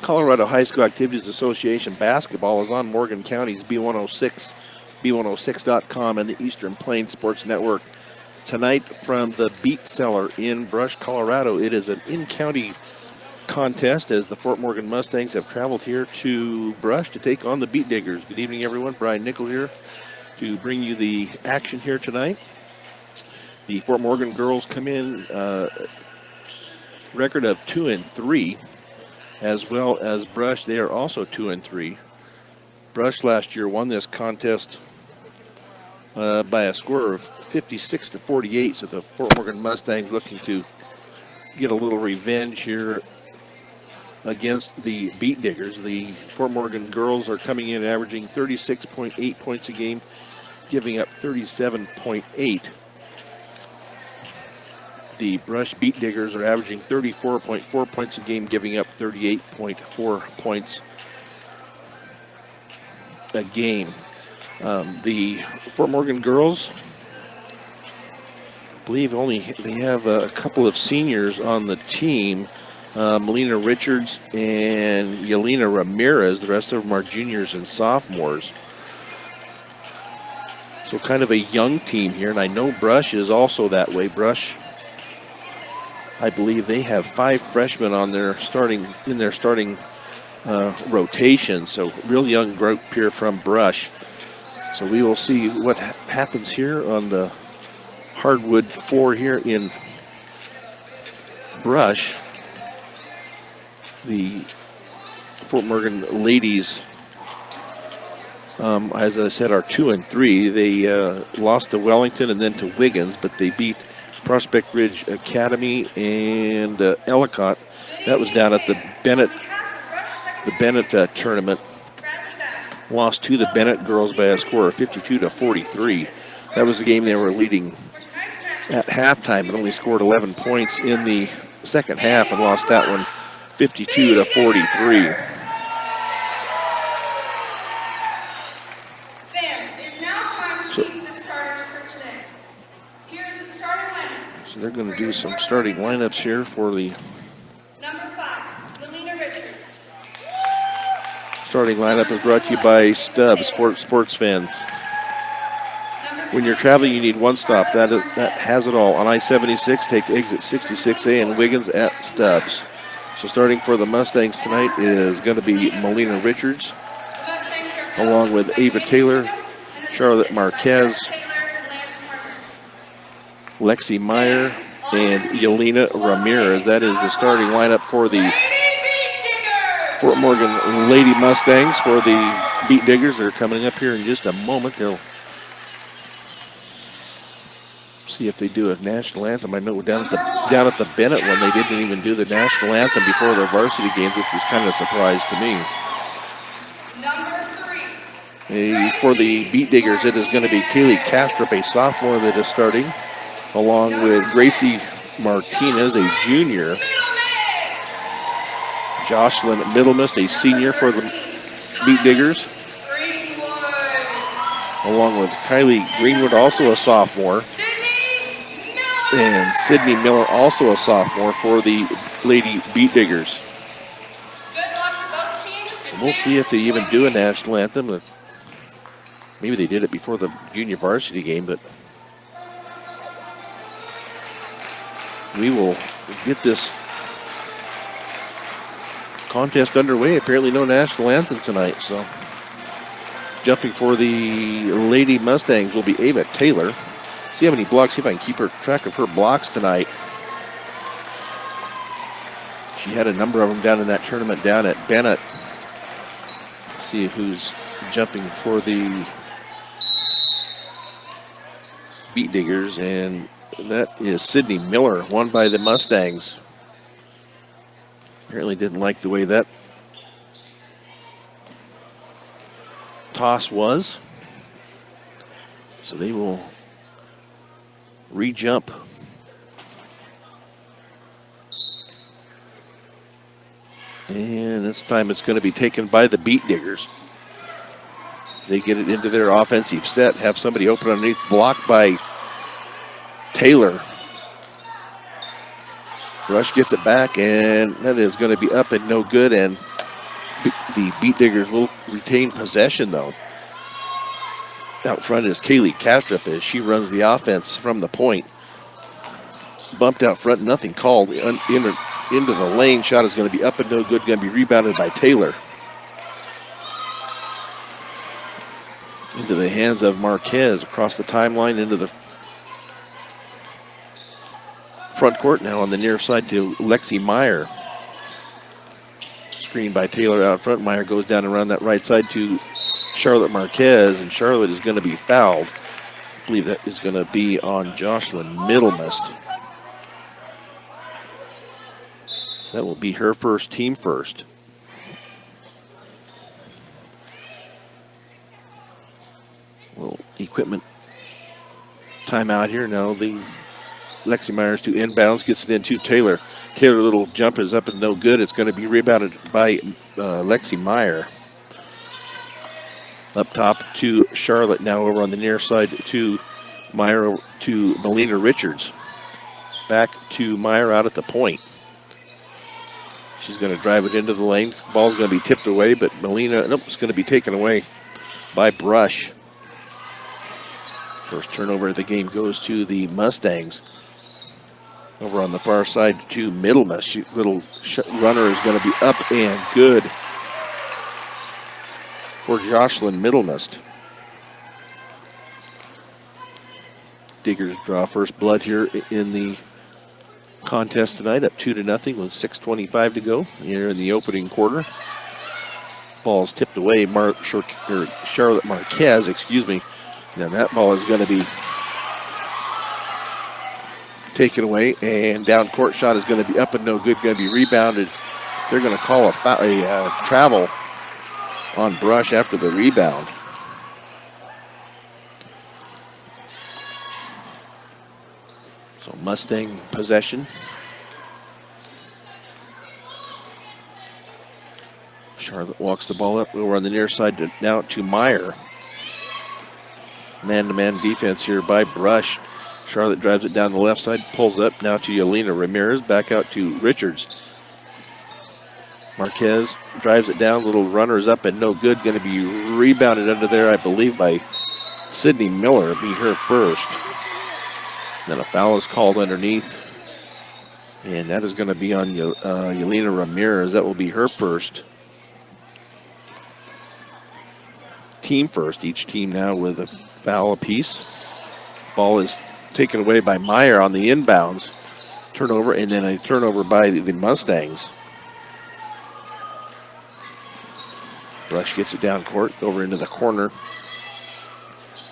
Colorado High School Activities Association basketball is on Morgan County's B106, B106.com, and the Eastern Plains Sports Network. Tonight from the Beet Cellar in Brush, Colorado, it is an in-county contest as the Fort Morgan Mustangs have traveled here to Brush to take on the Beet Diggers. Good evening, everyone. Brian Nickel here to bring you the action here tonight. The Fort Morgan girls come in record of 2-3, as well as Brush. They are also 2-3. Brush last year won this contest by a score of 56-48. So the Fort Morgan Mustangs looking to get a little revenge here against the Beet Diggers. The Fort Morgan girls are coming in averaging 36.8 points a game, giving up 37.8. The Brush Beet Diggers are averaging 34.4 points a game, giving up 38.4 points a game. The Fort Morgan girls, I believe they have a couple of seniors on the team, Melina Richards and Yelena Ramirez. The rest of them are juniors and sophomores. So kind of a young team here, and I know Brush is also that way. Brush, I believe they have 5 freshmen on their starting rotation. So real young group here from Brush. So we will see what happens here on the hardwood floor here in Brush. The Fort Morgan ladies, as I said, are 2-3. They lost to Wellington and then to Wiggins, but they beat Prospect Ridge Academy and Ellicott. That was down at the Bennett tournament. Lost to the Bennett girls by a score of 52-43. That was the game they were leading at halftime, but only scored 11 points in the second half and lost that one 52-43. So they're going to do some starting lineups here for the number 5, Melina Richards. Starting lineup is brought to you by Stubbs, sports fans. When you're traveling, you need one stop. That has it all. On I-76, take exit 66A and Wiggins at Stubbs. So starting for the Mustangs tonight is going to be Melina Richards, along with Ava Taylor, Charlotte Marquez, Lexi Meyer, and Yelena Ramirez. That is the starting lineup for the Fort Morgan Lady Mustangs. For the Beet Diggers, they're coming up here in just a moment. They'll see if they do a national anthem. I know down at the Bennett one, they didn't even do the national anthem before their varsity games, which was kind of a surprise to me. Number 3. For the Beet Diggers, it is going to be Kaylee Kastrup, a sophomore, that is starting, along with Gracie Martinez, a junior. Jocelyn Middlemist, a senior for the Beet Diggers, along with Kylie Greenwood, also a sophomore, and Sydney Miller, also a sophomore for the Lady Beet Diggers. So we'll see if they even do a national anthem. Maybe they did it before the junior varsity game, but we will get this contest underway. Apparently no national anthem tonight, so jumping for the Lady Mustangs will be Ava Taylor. See how many blocks, see if I can keep track of her blocks tonight. She had a number of them down in that tournament down at Bennett. Let's see who's jumping for the Beet Diggers, and that is Sydney Miller, won by the Mustangs. Apparently didn't like the way that toss was. So they will re-jump. And this time it's going to be taken by the Beet Diggers. They get it into their offensive set, have somebody open underneath, blocked by Taylor. Brush gets it back, and that is going to be up and no good, and the Beat Diggers will retain possession, though. Out front is Kaylee Kastrup as she runs the offense from the point. Bumped out front, nothing called. Into the lane, shot is going to be up and no good, going to be rebounded by Taylor. Into the hands of Marquez across the timeline into the front court now on the near side to Lexi Meyer. Screen by Taylor out front. Meyer goes down around that right side to Charlotte Marquez, and Charlotte is going to be fouled. I believe that is going to be on Jocelyn Middlemist. So that will be her first, team first. Little equipment timeout here. Now the Lexi Myers to inbounds, gets it into Taylor. Taylor, little jump is up and no good. It's going to be rebounded by Lexi Meyer. Up top to Charlotte, now over on the near side to Meyer, to Melina Richards. Back to Meyer out at the point. She's going to drive it into the lane. Ball's going to be tipped away, but Melina, nope, it's going to be taken away by Brush. First turnover of the game goes to the Mustangs. Over on the far side to Middlemist. Little runner is going to be up and good for Jocelyn Middlemist. Diggers draw first blood here in the contest tonight, up 2-0 with 6:25 to go here in the opening quarter. Ball's tipped away. Charlotte Marquez, excuse me. Now that ball is going to be taken away, and down court shot is going to be up and no good, going to be rebounded. They're going to call a travel on Brush after the rebound. So Mustang possession. Charlotte walks the ball up over on the near side now to Meyer. Man-to-man defense here by Brush. Charlotte drives it down the left side, pulls up now to Yelena Ramirez, back out to Richards. Marquez drives it down, little runners up and no good, going to be rebounded under there, I believe, by Sydney Miller. It'll be her first. Then a foul is called underneath, and that is going to be on Yelena Ramirez. That will be her first. Team first, each team now with a foul apiece. Ball is taken away by Meyer on the inbounds. Turnover, and then a turnover by the Mustangs. Brush gets it down court, over into the corner.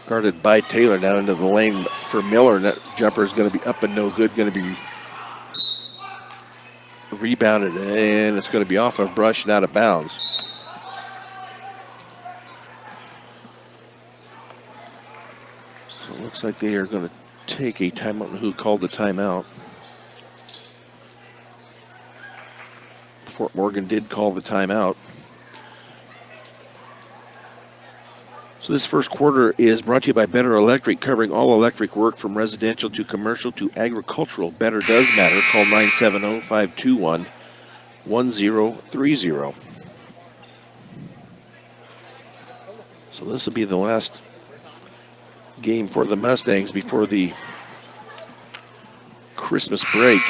Guarded by Taylor, now into the lane for Miller. And that jumper is going to be up and no good, going to be rebounded, and it's going to be off of Brush and out of bounds. So it looks like they are going to take a timeout. Who called the timeout? Fort Morgan did call the timeout. So this first quarter is brought to you by Better Electric, covering all electric work from residential to commercial to agricultural. Better does matter. Call 970-521-1030. So this will be the last game for the Mustangs before the Christmas break.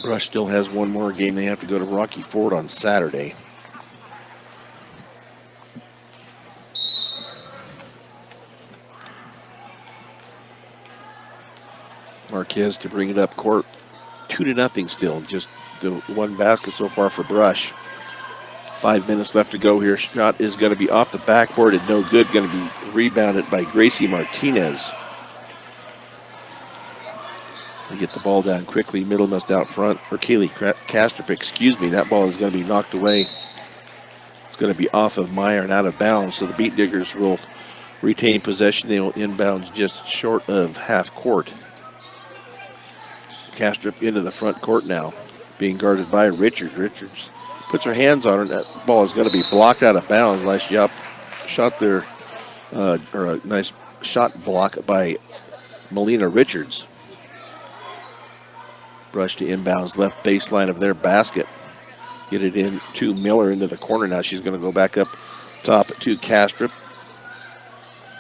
Brush still has one more game. They have to go to Rocky Ford on Saturday. Marquez to bring it up court. 2-0 still. Just the one basket so far for Brush. 5 minutes left to go here. Shot is going to be off the backboard and no good. Going to be rebounded by Gracie Martinez. We get the ball down quickly. Middlemist out front, or Kaylee Kastrup, excuse me. That ball is going to be knocked away. It's going to be off of Meyer and out of bounds. So the Beat Diggers will retain possession. They will inbounds just short of half court. Kastrup into the front court now, being guarded by Richards. Richards puts her hands on her. That ball is going to be blocked out of bounds. Nice shot there, or a nice shot block by Melina Richards. Brush to inbounds left baseline of their basket. Get it in to Miller into the corner. Now she's going to go back up top to Kastrup.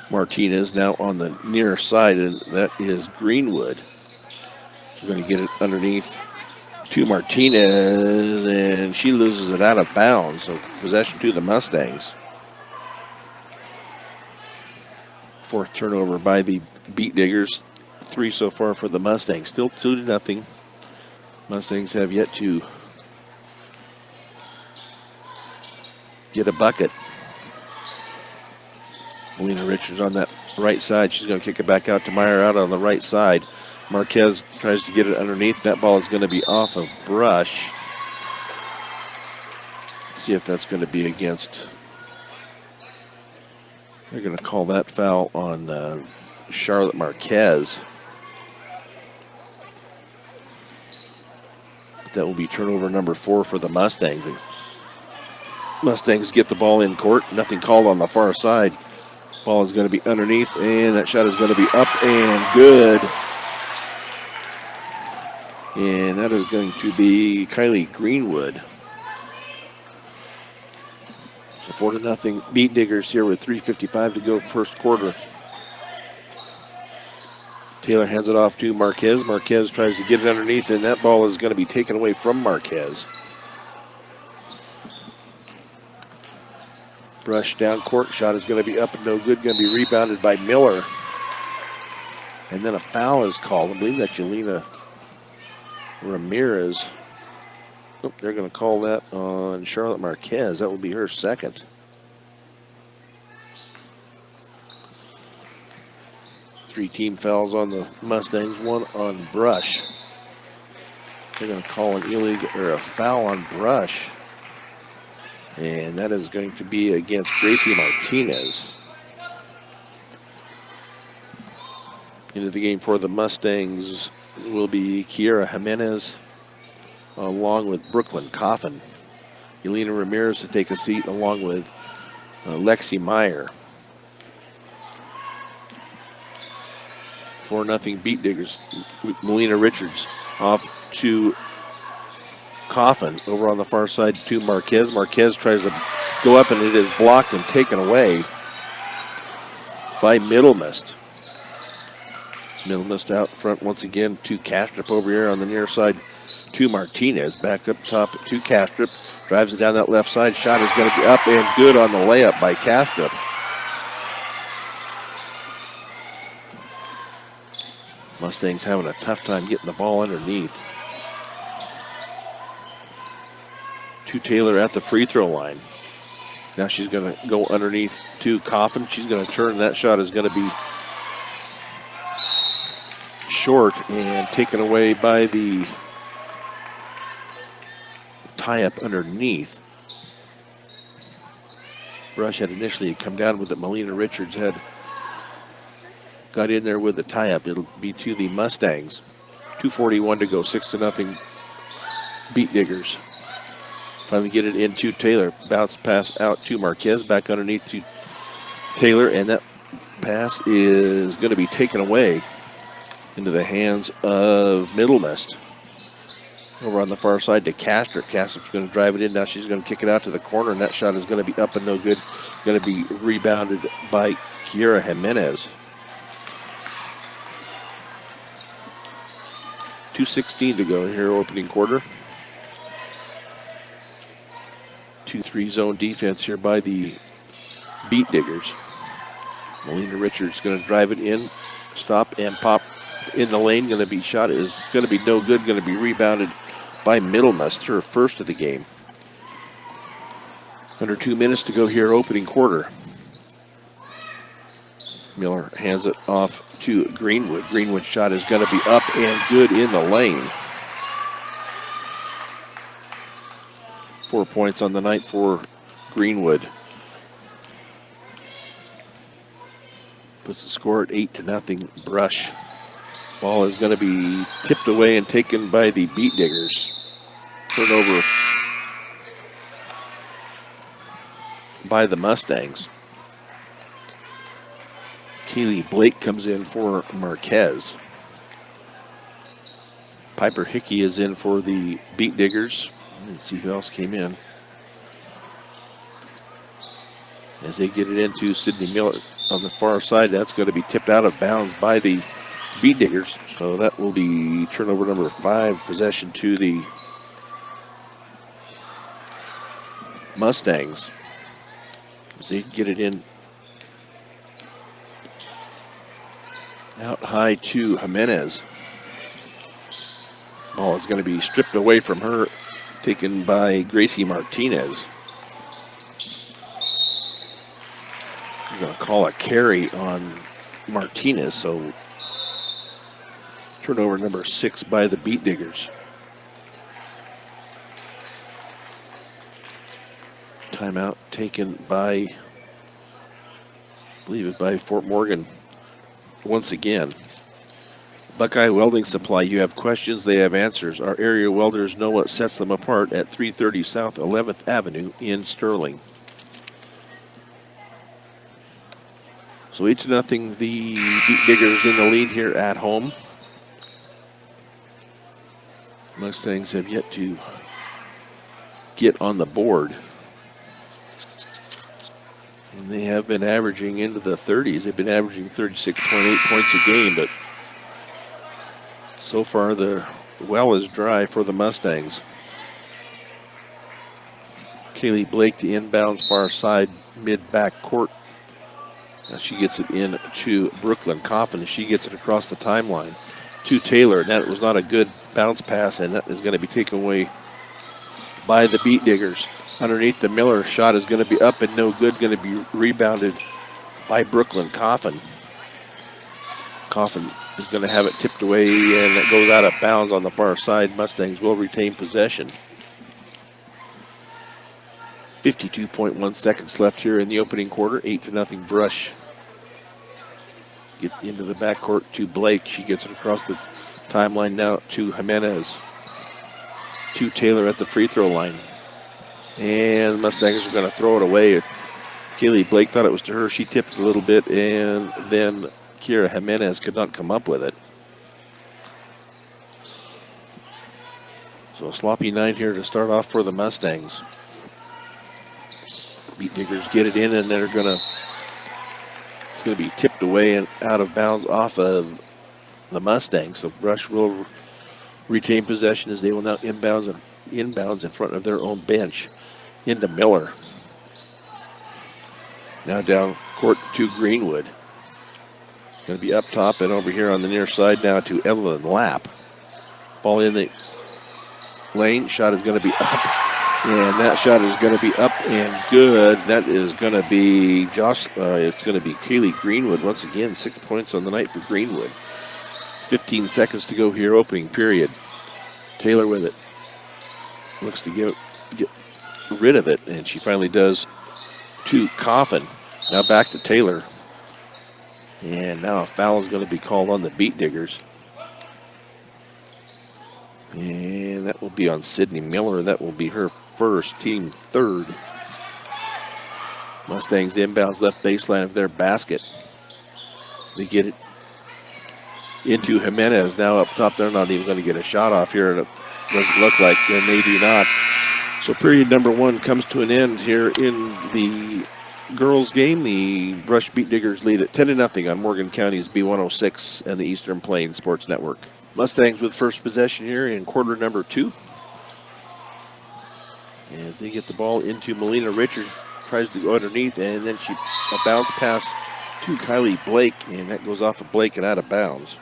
Martinez now on the near side, and that is Greenwood. We're going to get it underneath to Martinez, and she loses it out of bounds. So possession to the Mustangs. Fourth turnover by the Beat Diggers. 3 so far for the Mustangs. Still 2-0. Mustangs have yet to get a bucket. Melina Richards on that right side. She's going to kick it back out to Meyer out on the right side. Marquez tries to get it underneath. That ball is going to be off of Brush. See if that's going to be against. They're going to call that foul on Charlotte Marquez. That will be turnover number 4 for the Mustangs. The Mustangs get the ball in court. Nothing called on the far side. Ball is going to be underneath, and that shot is going to be up and good. And that is going to be Kylie Greenwood. So 4-0 Beat Diggers here with 3:55 to go first quarter. Taylor hands it off to Marquez. Marquez tries to get it underneath, and that ball is going to be taken away from Marquez. Brush down court. Shot is going to be up and no good. Going to be rebounded by Miller. And then a foul is called. I believe that's Yelena Ramirez. Oh, they're going to call that on Charlotte Marquez. That will be her second. Three team fouls on the Mustangs, 1 on Brush. They're going to call a foul on Brush. And that is going to be against Gracie Martinez. Into the game for the Mustangs will be Kiera Jimenez along with Brooklyn Coffin. Yelena Ramirez to take a seat along with Lexi Meyer. 4-0 Beat Diggers. Melina Richards off to Coffin over on the far side to Marquez. Marquez tries to go up, and it is blocked and taken away by Middlemist. Middlemist out front once again to Kastrup over here on the near side to Martinez. Back up top to Kastrup. Drives it down that left side. Shot is going to be up and good on the layup by Kastrup. Mustangs having a tough time getting the ball underneath. To Taylor at the free throw line. Now she's going to go underneath to Coffin. She's going to turn. That shot is going to be short and taken away by the tie-up underneath. Brush had initially come down with it. Melina Richards had got in there with the tie-up. It'll be to the Mustangs. 2:41 to go, 6-0 Beat Diggers. Finally get it into Taylor. Bounce pass out to Marquez. Back underneath to Taylor, and that pass is going to be taken away into the hands of Middlemist. Over on the far side to Kastrup. Kastrup's going to drive it in. Now she's going to kick it out to the corner, and that shot is going to be up and no good. Going to be rebounded by Kiera Jimenez. 2:16 to go here, opening quarter. 2-3 zone defense here by the Beat Diggers. Melina Richards going to drive it in, stop and pop in the lane. Going to be shot is going to be no good. Going to be rebounded by Middlemist, her first of the game. Under 2 minutes to go here, opening quarter. Miller hands it off to Greenwood. Greenwood's shot is going to be up and good in the lane. 4 points on the night for Greenwood. Puts the score at 8-0 Brush. Ball is going to be tipped away and taken by the Beat Diggers. Turnover by the Mustangs. Kaylee Blake comes in for Marquez. Piper Hickey is in for the Beat Diggers. Let's see who else came in. As they get it into Sydney Miller on the far side, that's going to be tipped out of bounds by the Beat Diggers. So that will be turnover number 5, possession to the Mustangs. As they get it in out high to Jimenez. Ball is going to be stripped away from her, taken by Gracie Martinez. We're going to call a carry on Martinez, so turnover number 6 by the Beat Diggers. Timeout taken by, I believe it by Fort Morgan once again. Buckeye Welding Supply, you have questions, they have answers. Our area welders know what sets them apart at 330 South 11th Avenue in Sterling. So 8-0, the Beat Diggers in the lead here at home. Mustangs have yet to get on the board. And they have been averaging into the 30s. They've been averaging 36.8 points a game, but so far the well is dry for the Mustangs. Kaylee Blake, the inbounds far side mid-back court. Now she gets it in to Brooklyn Coffin. She gets it across the timeline to Taylor. That was not a good bounce pass, and that is going to be taken away by the Beat Diggers. Underneath, the Miller shot is going to be up and no good. Going to be rebounded by Brooklyn Coffin. Coffin is going to have it tipped away, and it goes out of bounds on the far side. Mustangs will retain possession. 52.1 seconds left here in the opening quarter. 8-0 Brush. Get into the backcourt to Blake. She gets it across the timeline now to Jimenez. To Taylor at the free throw line. And the Mustangs are going to throw it away. Kaylee Blake thought it was to her. She tipped a little bit, and then Kira Jimenez could not come up with it. So a sloppy night here to start off for the Mustangs. Beat Diggers get it in, and it's going to be tipped away and out of bounds off of the Mustangs. So Brush will retain possession as they will now inbounds in front of their own bench into Miller. Now down court to Greenwood. Going to be up top and over here on the near side now to Evelyn Lapp. Ball in the lane. Shot is going to be up. And that shot is going to be up and good. That is going to be it's going to be Kaylee Greenwood once again. 6 points on the night for Greenwood. 15 seconds to go here, opening period. Taylor with it. Looks to get rid of it, and she finally does to Coffin. Now back to Taylor. And now a foul is going to be called on the Beat Diggers. And that will be on Sydney Miller. That will be her first, team third. Mustangs inbounds left baseline of their basket. They get it into Jimenez. Now up top, they're not even going to get a shot off here, and it doesn't look like, and they do not. So period number 1 comes to an end here in the girls game. The Brush Beat Diggers lead at 10-0 on Morgan County's B106 and the Eastern Plains Sports Network. Mustangs with first possession here in quarter number 2. As they get the ball into Melina Richard, tries to go underneath, and then a bounce pass to Kylie Blake, and that goes off of Blake and out of bounds.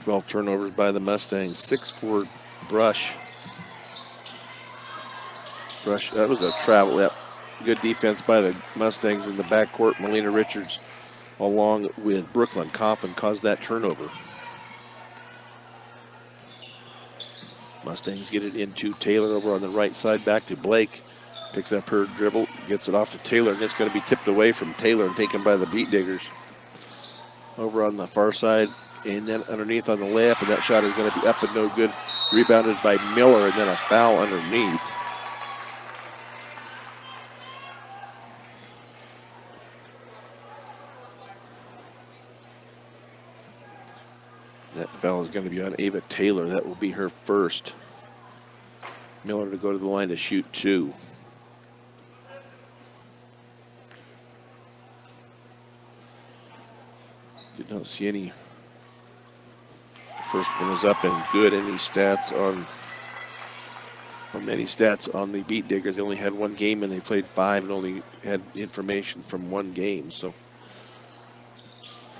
12 turnovers by the Mustangs, 6 for Brush. That was a travel. Yep. Good defense by the Mustangs in the backcourt. Melina Richards, along with Brooklyn Coffin, caused that turnover. Mustangs get it into Taylor over on the right side, back to Blake. Picks up her dribble, gets it off to Taylor, and it's going to be tipped away from Taylor and taken by the Beat Diggers. Over on the far side, and then underneath on the layup, and that shot is going to be up and no good. Rebounded by Miller, and then a foul underneath. That foul is going to be on Ava Taylor. That will be her first. Miller to go to the line to shoot 2. Did not see any. First one is up and good. Any stats on, or many stats on the Beat Diggers. They only had 1 game and they played 5 and only had information from 1 game. So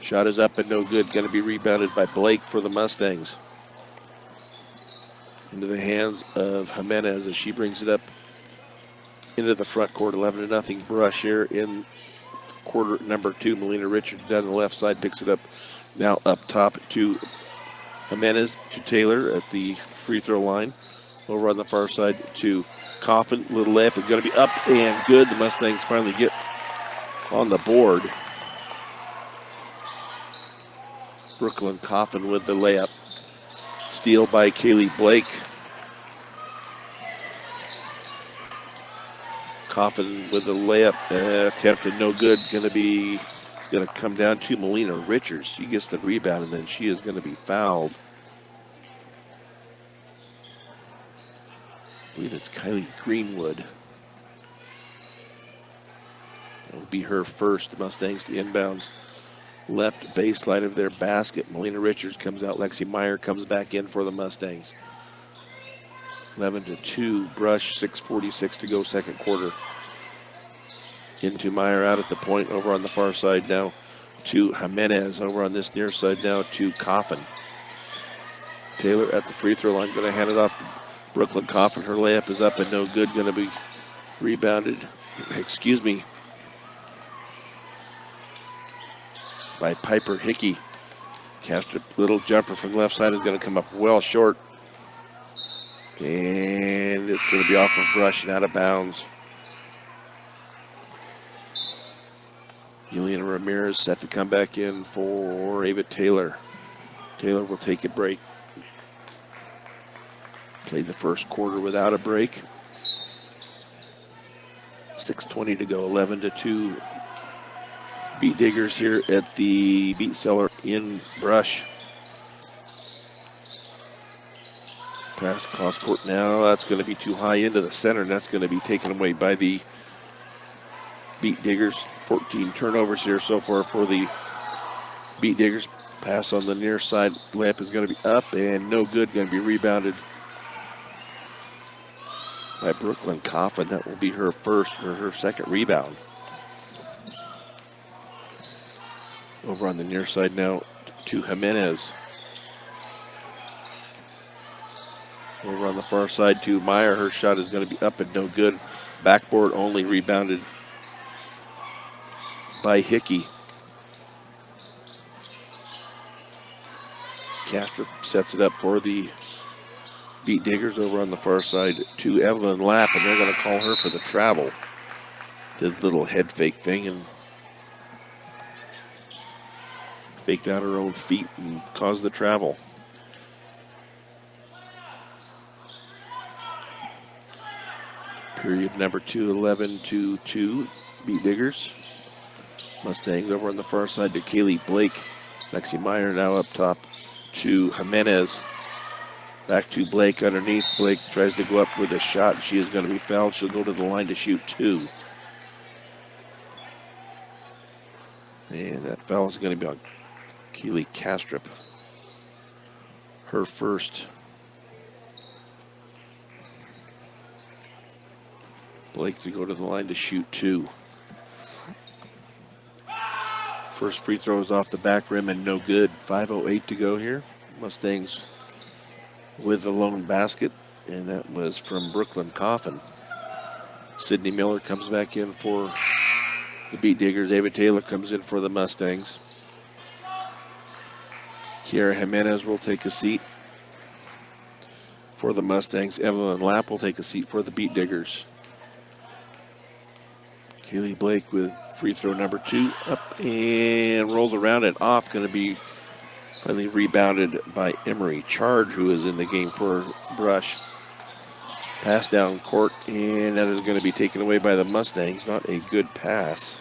shot is up and no good. Going to be rebounded by Blake for the Mustangs. Into the hands of Jimenez as she brings it up into the front court. 11-0 Brush here in quarter number 2. Melina Richards down the left side picks it up now up top to Jimenez, to Taylor at the free throw line. Over on the far side to Coffin. Little layup is going to be up and good. The Mustangs finally get on the board. Brooklyn Coffin with the layup. Steal by Kaylee Blake. Coffin with the layup attempted, no good. It's going to come down to Melina Richards. She gets the rebound and then she is going to be fouled. I believe it's Kylie Greenwood. That will be her first. The Mustangs to inbounds. Left baseline of their basket. Melina Richards comes out. Lexi Meyer comes back in for the Mustangs. 11-2 Brush, 6:46 to go, second quarter. Into Meyer out at the point, over on the far side now to Jimenez. Over on this near side now to Coffin. Taylor at the free throw line, going to hand it off to Brooklyn Coffin. Her layup is up and no good. Going to be rebounded, by Piper Hickey. Cast a little jumper from the left side is going to come up well short. And it's going to be off of Brush and out of bounds. Yelena Ramirez set to come back in for Ava Taylor. Taylor will take a break. Played the first quarter without a break. 6:20 to go, 11-2. Beat Diggers here at the Beat Cellar in Brush. Pass across court now. That's going to be too high into the center, and that's going to be taken away by the Beat Diggers. 14 turnovers here so far for the Beat Diggers. Pass on the near side. Layup is going to be up and no good. Going to be rebounded by Brooklyn Coffin. That will be her first or her second rebound. Over on the near side now to Jimenez. Over on the far side to Meyer. Her shot is going to be up and no good. Backboard only, rebounded by Hickey. Casper sets it up for the Beat Diggers. Over on the far side to Evelyn Lapp, and they're going to call her for the travel. Did a little head fake thing and faked out her own feet and caused the travel. Period number 2, 11-2, Beat Diggers. Mustangs over on the far side to Kaylee Blake. Lexi Meyer now up top to Jimenez. Back to Blake underneath. Blake tries to go up with a shot. She is going to be fouled. She'll go to the line to shoot 2. And that foul is going to be on Keely Kastrup. Her first. Blake to go to the line to shoot 2. First free throw is off the back rim and no good. 5:08 to go here. Mustangs with the lone basket, and that was from Brooklyn Coffin. Sydney Miller comes back in for the Beat Diggers. Ava Taylor comes in for the Mustangs. Kiara Jimenez will take a seat for the Mustangs. Evelyn Lapp will take a seat for the Beat Diggers. Kaylee Blake with free throw number 2, up and rolls around and off. Going to be finally rebounded by Emery Charge, who is in the game for Brush. Pass down court, and that is going to be taken away by the Mustangs. Not a good pass.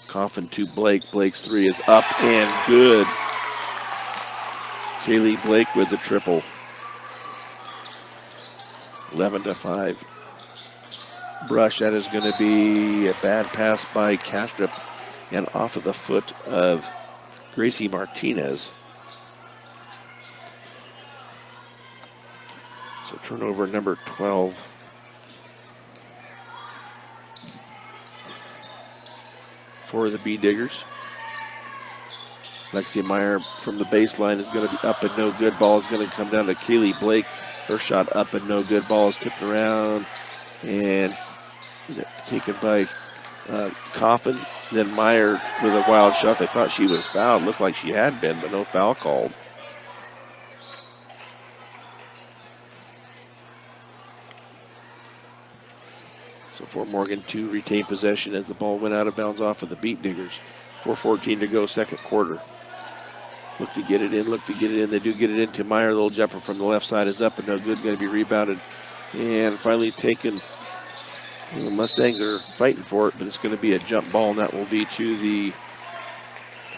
Coffin to Blake. Blake's three is up and good. Kaylee Blake with the triple. 11-5. Brush, that is going to be a bad pass by Kastrup and off of the foot of Gracie Martinez. So turnover number 12. For the Bee Diggers. Lexi Meyer from the baseline is going to be up and no good. Ball is going to come down to Kaylee Blake. Her shot up and no good. Ball is tipped around and is it taken by Coffin? Then Meyer with a wild shot. They thought she was fouled. Looked like she had been, but no foul called. So Fort Morgan to retain possession as the ball went out of bounds off of the Beat Diggers. 4:14 to go, second quarter. Look to get it in, look to get it in. They do get it into Meyer. The little jumper from the left side is up and no good. Going to be rebounded and finally taken. The Mustangs are fighting for it, but it's going to be a jump ball, and that will be to the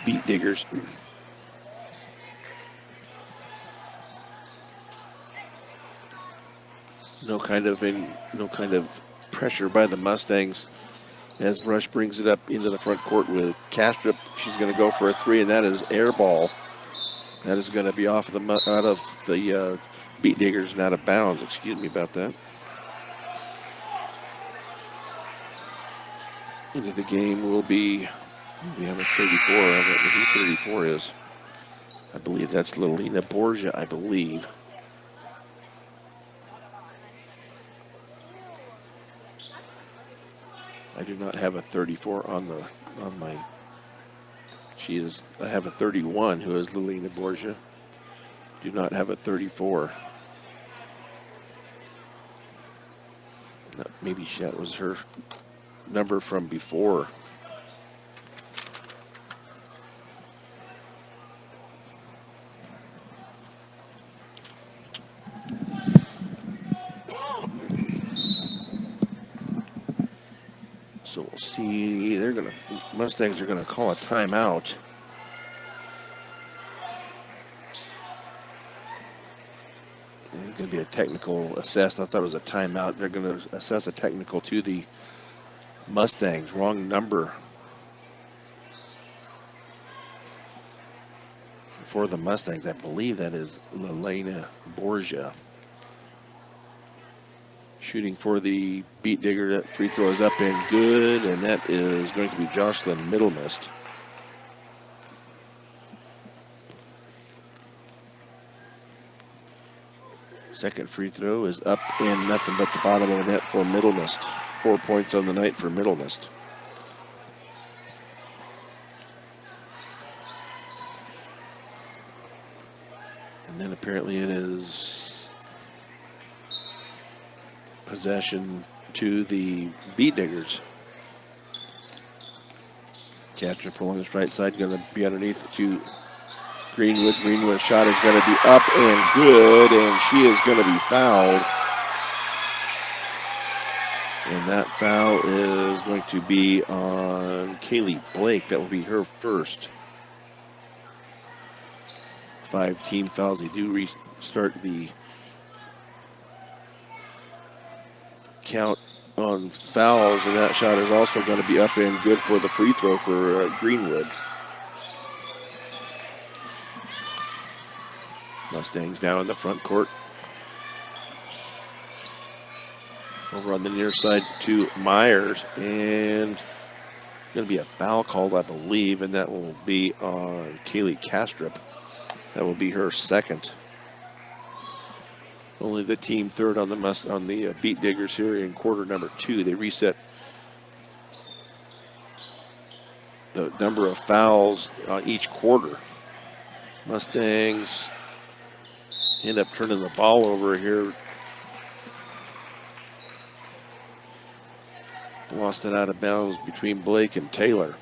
Beat Diggers. No kind of pressure by the Mustangs as Brush brings it up into the front court with Kastrup. She's going to go for a three, and that is air ball. That is going to be out of the Beat Diggers and out of bounds. Excuse me about that. Into the game will be, we have a 34. I don't know who 34 is. I believe that's Lilina Borgia, I believe. I do not have a 34 on my. I have a 31 who is Lilina Borgia. Do not have a 34. No, maybe that was her number from before. So we'll see. Mustangs are gonna call a timeout. It's gonna be a technical assess. I thought it was a timeout. They're gonna assess a technical to the Mustangs. Wrong number for the Mustangs. I believe that is Lilina Borgia. Shooting for the Beat Digger. That free throw is up and good, and that is going to be Jocelyn Middlemist. Second free throw is up and nothing but the bottom of the net for Middlemist. 4 points on the night for Middlemist. And then apparently it is possession to the Beat Diggers. Catcher along his right side, going to be underneath to Greenwood. Greenwood's shot is going to be up and good, and she is going to be fouled. And that foul is going to be on Kaylee Blake. That will be her first. 5 team fouls. They do restart the count on fouls, and that shot is also going to be up and good for the free throw for Greenwood. Mustangs now in the front court. Over on the near side to Myers, and going to be a foul called, I believe, and that will be on Kaylee Kastrup. That will be her second. Only the team third on the Beat Diggers here in quarter number 2. They reset the number of fouls on each quarter. Mustangs end up turning the ball over here. Lost it out of bounds between Blake and Taylor.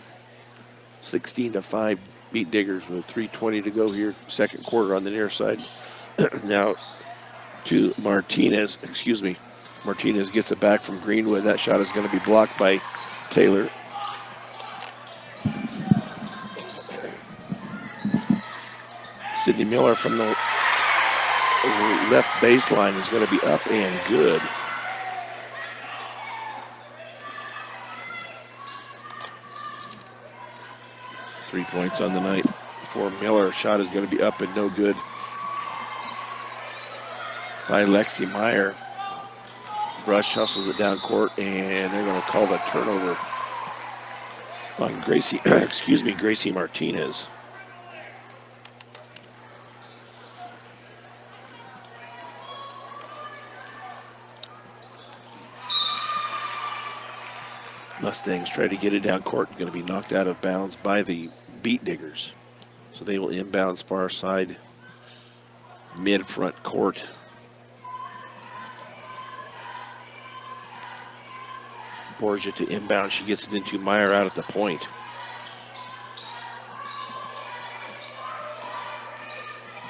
16-5 Beat Diggers with 3:20 to go here, second quarter on the near side. Now to Martinez, Martinez gets it back from Greenwood. That shot is going to be blocked by Taylor. Sydney Miller from the left baseline is going to be up and good. Three points on the night for Miller. Shot is going to be up and no good by Lexi Meyer. Brush hustles it down court, and they're going to call the turnover on Gracie, Gracie Martinez. Mustangs try to get it down court, going to be knocked out of bounds by the Beat Diggers. So they will inbounds far side, mid-front court. Borgia to inbound. She gets it into Meyer out at the point.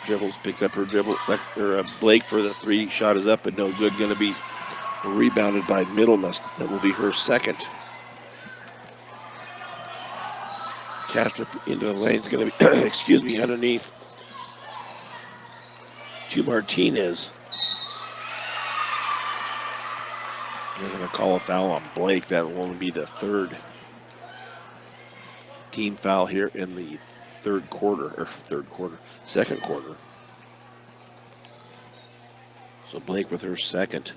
Dribbles, picks up her dribble. Blake for the three. Shot is up and no good. Going to be rebounded by Middlemiss. That will be her second. Castro into the lane is going to be, underneath to Martinez. They're going to call a foul on Blake. That will only be the third team foul here in the second quarter. So Blake with her second.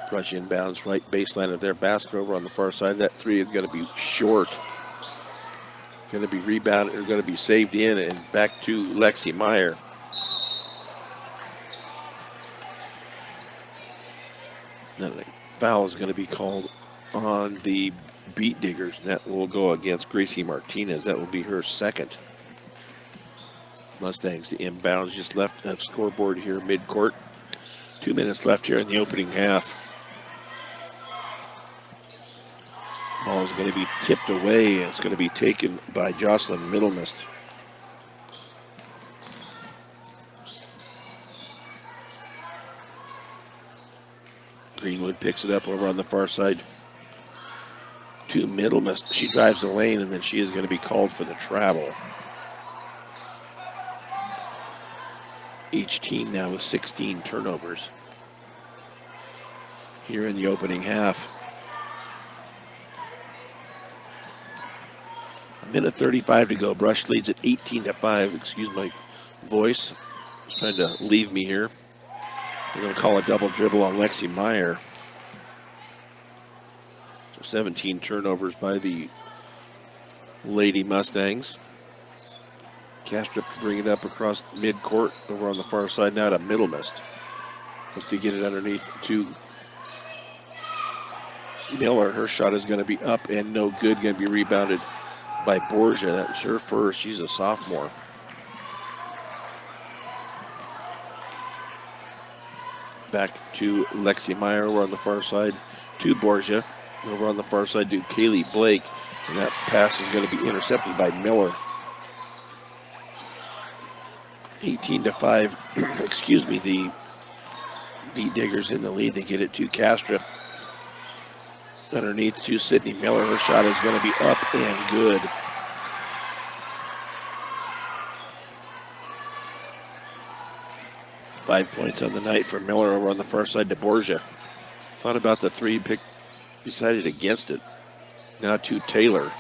Brush inbounds, right baseline of their basket over on the far side. That three is going to be short. Going to be rebounded, or going to be saved in, and back to Lexi Meyer. Then a foul is going to be called on the Beat Diggers. And that will go against Gracie Martinez. That will be her second. Mustangs to inbounds, just left of scoreboard here mid-court. 2 minutes left here in the opening half. Ball is going to be tipped away, and it's going to be taken by Jocelyn Middlemiss. Greenwood picks it up over on the far side to Middlemiss. She drives the lane, and then she is going to be called for the travel. Each team now with 16 turnovers here in the opening half. A minute 35 to go. Brush leads at 18-5. Excuse my voice. It's trying to leave me here. They're going to call a double dribble on Lexi Meyer. So 17 turnovers by the Lady Mustangs. Castrop to bring it up across mid-court over on the far side now to Middlemiss. Looks to get it underneath to Miller. Her shot is going to be up and no good. Going to be rebounded by Borgia. That's her first. She's a sophomore. Back to Lexi Meyer over on the far side to Borgia. Over on the far side to Kaylee Blake. And that pass is going to be intercepted by Miller. 18-5. Excuse me, the Beat Diggers in the lead. They get it to Castro. Underneath to Sydney Miller. Her shot is going to be up and good. Five points on the night for Miller over on the far side to Borgia. Thought about the three, decided against it. Now to Taylor.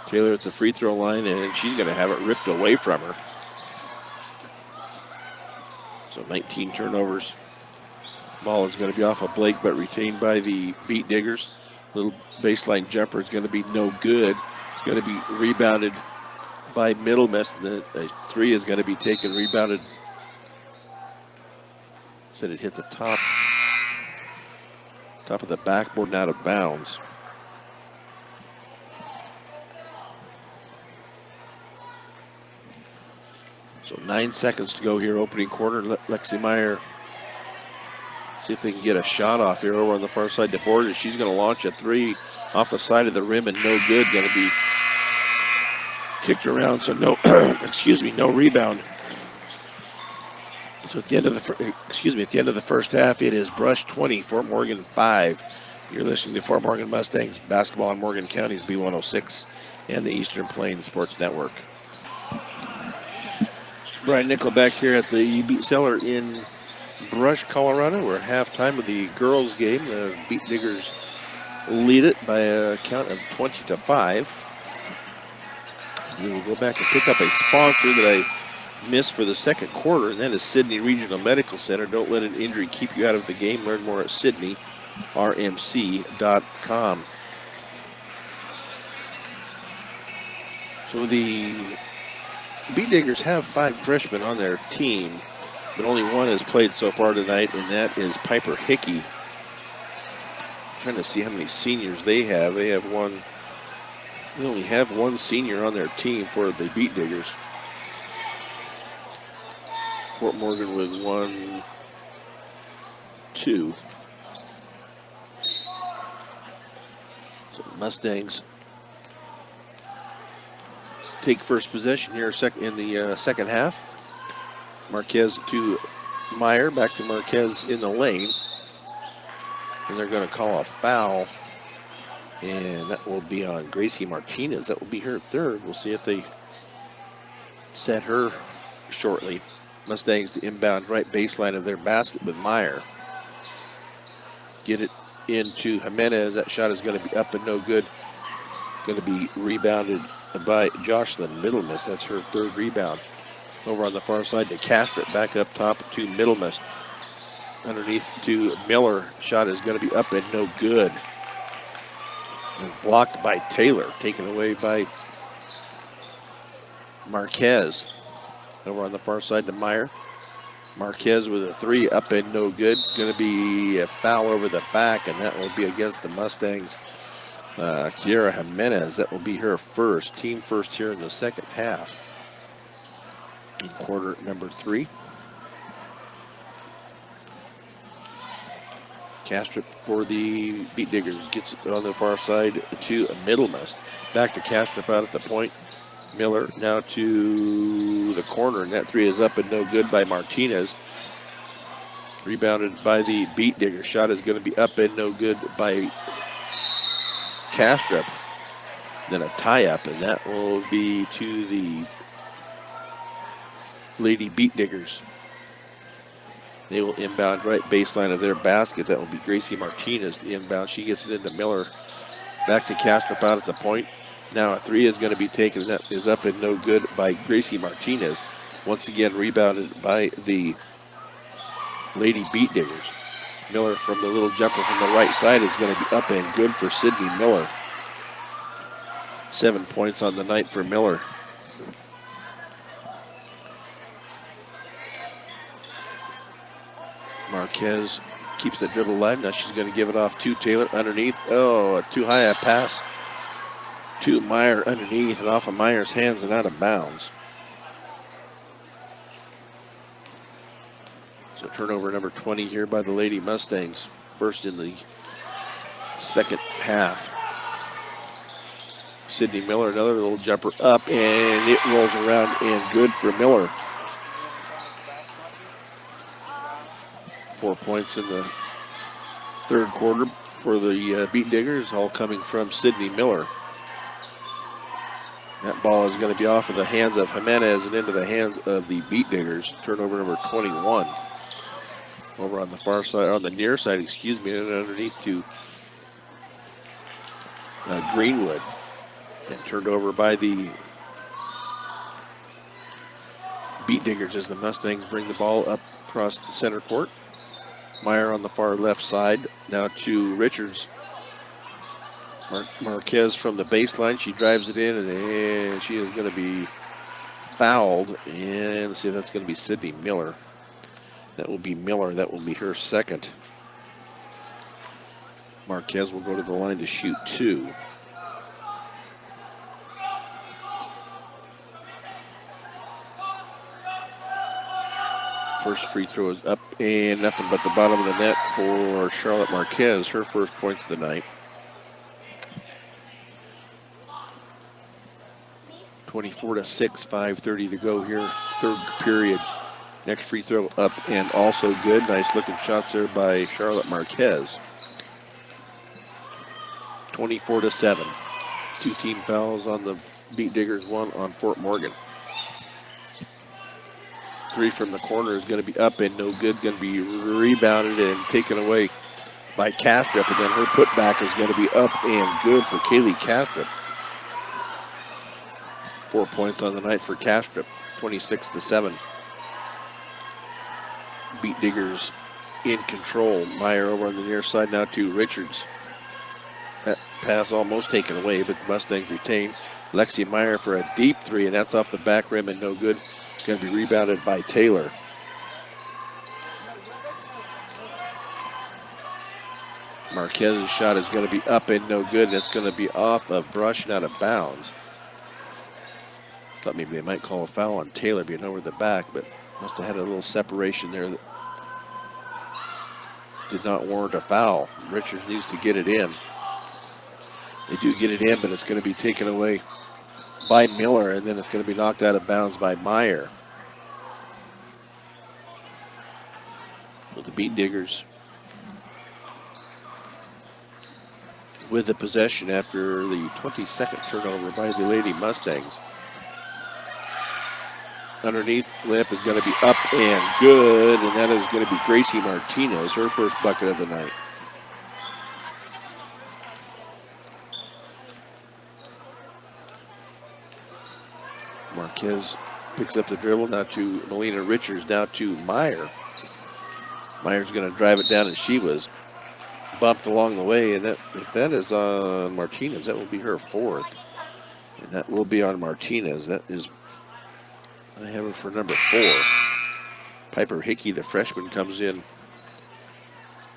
Taylor at the free throw line, and she's going to have it ripped away from her. So 19 turnovers. Ball is going to be off of Blake, but retained by the Beat Diggers. Little baseline jumper is going to be no good. It's going to be rebounded by Middlemiss. The three is going to be taken, rebounded. Said it hit the top of the backboard and out of bounds. So 9 seconds to go here, opening quarter. Lexi Meyer see if they can get a shot off here over on the far side to Borgia. She's going to launch a three off the side of the rim and no good. Going to be kicked around, so no, no rebound. So at the end of the first half, it is Brush 20, Fort Morgan 5. You're listening to Fort Morgan Mustangs basketball on Morgan County's B106 and the Eastern Plains Sports Network. Brian Nickelback here at the Beat Cellar in Brush, Colorado. We're at halftime of the girls' game. The Beat Diggers lead it by a count of 20-5. We will go back and pick up a sponsor that I missed for the second quarter, and that is Sydney Regional Medical Center. Don't let an injury keep you out of the game. Learn more at sydneyrmc.com. So the Beat Diggers have 5 freshmen on their team, but only one has played so far tonight, and that is Piper Hickey. Trying to see how many seniors they have. They only have one senior on their team for the Beat Diggers. Fort Morgan with 1, 2. So Mustangs take first possession here in the second half. Marquez to Meyer, back to Marquez in the lane. And they're going to call a foul. And that will be on Gracie Martinez. That will be her third. We'll see if they set her shortly. Mustangs to inbound right baseline of their basket with Meyer. Get it into Jimenez. That shot is going to be up and no good. Going to be rebounded by Jocelyn Middlemiss. That's her third rebound. Over on the far side to Castrop. Back up top to Middlemiss. Underneath to Miller. Shot is going to be up and no good. And blocked by Taylor. Taken away by Marquez. Over on the far side to Meyer. Marquez with a 3 up and no good. Going to be a foul over the back, and that will be against the Mustangs. Kiara Jimenez, that will be her first. Team first here in the second half. In quarter number 3. Castrop for the Beat Diggers. Gets it on the far side to Middlemiss. Back to Castrop out at the point. Miller now to the corner, and that 3 is up and no good by Martinez. Rebounded by the Beat Diggers. Shot is going to be up and no good by Castrop. Then a tie-up, and that will be to the Lady Beat Diggers. They will inbound right baseline of their basket. That will be Gracie Martinez to inbound. She gets it into Miller. Back to Castrop out at the point. Now a 3 is going to be taken, and that is up and no good by Gracie Martinez. Once again rebounded by the Lady Beat Diggers. Miller from the little jumper from the right side is going to be up and good for Sydney Miller. 7 points on the night for Miller. Marquez keeps the dribble alive. Now she's going to give it off to Taylor underneath. Oh, too high a pass to Meyer underneath and off of Meyer's hands and out of bounds. So turnover number 20 here by the Lady Mustangs. First in the second half. Sydney Miller, another little jumper up, and it rolls around and good for Miller. 4 points in the third quarter for the Beat Diggers, all coming from Sydney Miller. That ball is going to be off of the hands of Jimenez and into the hands of the Beat Diggers. Turnover number 21. Over on the far side, on the near side, excuse me, and underneath to Greenwood. And turned over by the Beat Diggers as the Mustangs bring the ball up across the center court. Meyer on the far left side. Now to Richards. Marquez from the baseline. She drives it in, and she is going to be fouled. And let's see if that's going to be Sydney Miller. That will be Miller. That will be her second. Marquez will go to the line to shoot 2. First free throw is up and nothing but the bottom of the net for Charlotte Marquez, her first points of the night. 24-6, 5:30 to go here, third period. Next free throw up and also good. Nice looking shots there by Charlotte Marquez. 24-7. 2 team fouls on the Beat Diggers, 1 on Fort Morgan. 3 from the corner is going to be up and no good. Going to be rebounded and taken away by Castrop, and then her putback is going to be up and good for Kaylee Castrop. 4 points on the night for Castrop, 26-7. Beat Diggers in control. Meyer over on the near side now to Richards. That pass almost taken away, but the Mustangs retain. Lexi Meyer for a deep 3, and that's off the back rim and no good. It's going to be rebounded by Taylor. Marquez's shot is going to be up and no good, and it's going to be off of Brush and out of bounds. Thought maybe they might call a foul on Taylor being over the back, but must have had a little separation there that did not warrant a foul. Richards needs to get it in. They do get it in, but it's going to be taken away by Miller, and then it's going to be knocked out of bounds by Meyer. So the Beat Diggers with the possession after the 22nd turnover by the Lady Mustangs. Underneath, layup is going to be up and good, and that is going to be Gracie Martinez, her first bucket of the night. Marquez picks up the dribble, now to Melina Richards, now to Meyer. Meyer's going to drive it down, and she was bumped along the way, and that, if that is on Martinez, that will be her 4th. And that will be on Martinez. That is, I have her for number 4. Piper Hickey, the freshman, comes in